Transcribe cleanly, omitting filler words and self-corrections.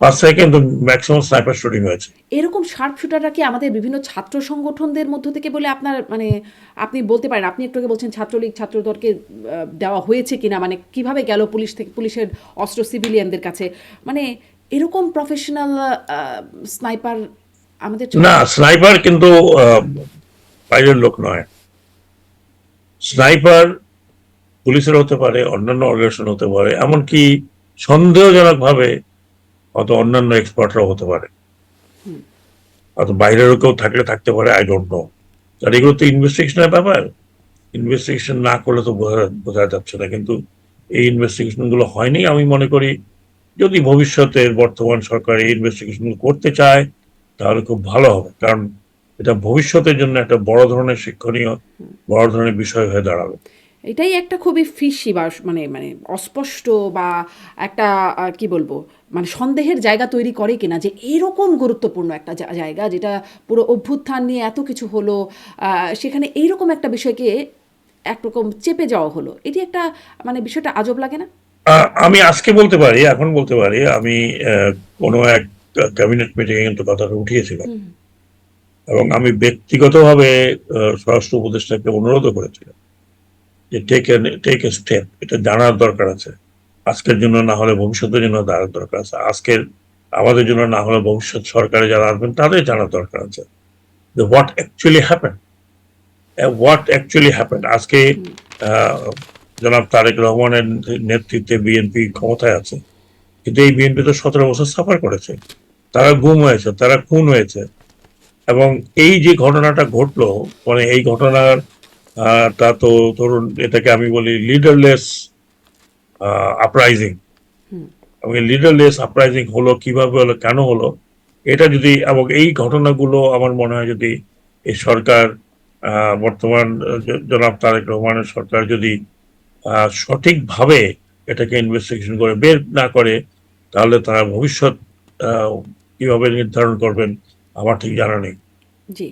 বাসায় কিন্তু maximum sniper shooting হয়েছে। এরকম শার্প শুটাররা কি আমাদের বিভিন্ন ছাত্র সংগঠনদের মধ্য থেকে বলে আপনার মানে আপনি বলতে পারেন? আপনি একটু আগে বলছেন ছাত্রলীগ, ছাত্রদলকে দেওয়া হয়েছে কিনা? মানে কিভাবে গেল পুলিশ থেকে পুলিশের অস্ত্র সিভিলিয়ানদের কাছে? মানে এরকম প্রফেশনাল স্নাইপার আমাদের না, ছাত্র স্নাইপার কিন্তু আহ, বাইরের লোক নয়। স্নাইপার পুলিশের হতে পারে, অন্যান্য অর্গানাইজেশন হতে পারে, এমনকি সন্দেহজনক ভাবে হয়তো অন্যান্য এক্সপার্টরাও হতে পারে, হয়তো বাইরেরও কেউ থাকলে থাকতে পারে, আই ডোন্ট নো। আর এগুলো তো ইনভেস্টিগেশনের ব্যাপার, ইনভেস্টিগেশন না করলে তো বোঝা যাচ্ছে না। কিন্তু এই ইনভেস্টিগেশন গুলো হয়নি। আমি মনে করি যদি ভবিষ্যতের বর্তমান সরকার এই ইনভেস্টিগেশন গুলো করতে চায় তাহলে খুব ভালো হবে, কারণ এটা ভবিষ্যতের জন্য একটা বড় ধরনের শিক্ষণীয়, বড় ধরনের বিষয় হয়ে দাঁড়াবে। এটাই একটা খুবই ফিসি বা মানে মানে অস্পষ্ট বা একটা কি বলবো মানে সন্দেহের জায়গা তৈরি করে কিনা যে এরকম গুরুত্বপূর্ণ একটা জায়গা যেটা পুরো অভ্যুত্থান নিয়ে এত কিছু হলো সেখানে এইরকম একটা বিষয়কে একরকম চেপে যাওয়া হলো এটি একটা মানে বিষয়টা আজব লাগে না? আমি আজকে বলতে পারি, এখন বলতে পারি, আমি কোনো এক ক্যাবিনেট মিটিং এ কিন্তু কথাটা উঠিয়েছিলাম, হুম এবং আমি ব্যক্তিগতভাবে স্বরাষ্ট্র উপদেষ্টাকে অনুরোধ করেছিলাম যে টেক এ স্টেপ, এটা জানার দরকার আছে। আজকের জন্য না হলে ভবিষ্যতের জন্য জানার দরকার আছে। আজকের আমাদের জন্য না হলে ভবিষ্যৎ সরকারে যারা আসবেন তাদের জানার দরকার আছে যে হোয়াট অ্যাকচুয়ালি হ্যাপেন আজকে। হুম আহ, জনাব তারেক রহমানের নেতৃত্বে বিএনপি ক্ষমতায় আছে, কিন্তু এই বিএনপি তো 17 বছর সাফার করেছে। তারা গুম হয়েছে, তারা খুন হয়েছে, এবং এই যে ঘটনাটা ঘটলো, মানে এই ঘটনার তা তো ধরুন এটাকে আমি বলি লিডারলেস আপরাইজিং। হুম এবং এই লিডারলেস আপরাইজিং হলো কিভাবে হলো, কেন হলো, এটা যদি, এবং এই ঘটনাগুলো আমার মনে হয় যদি এই সরকার, বর্তমান জনাব তারেক রহমানের সরকার যদি সঠিকভাবে এটাকে ইনভেস্টিগেশন করে বের না করে, তাহলে তারা ভবিষ্যৎ আহ, কিভাবে নির্ধারণ করবেন আমার ঠিক জানা নেই। জি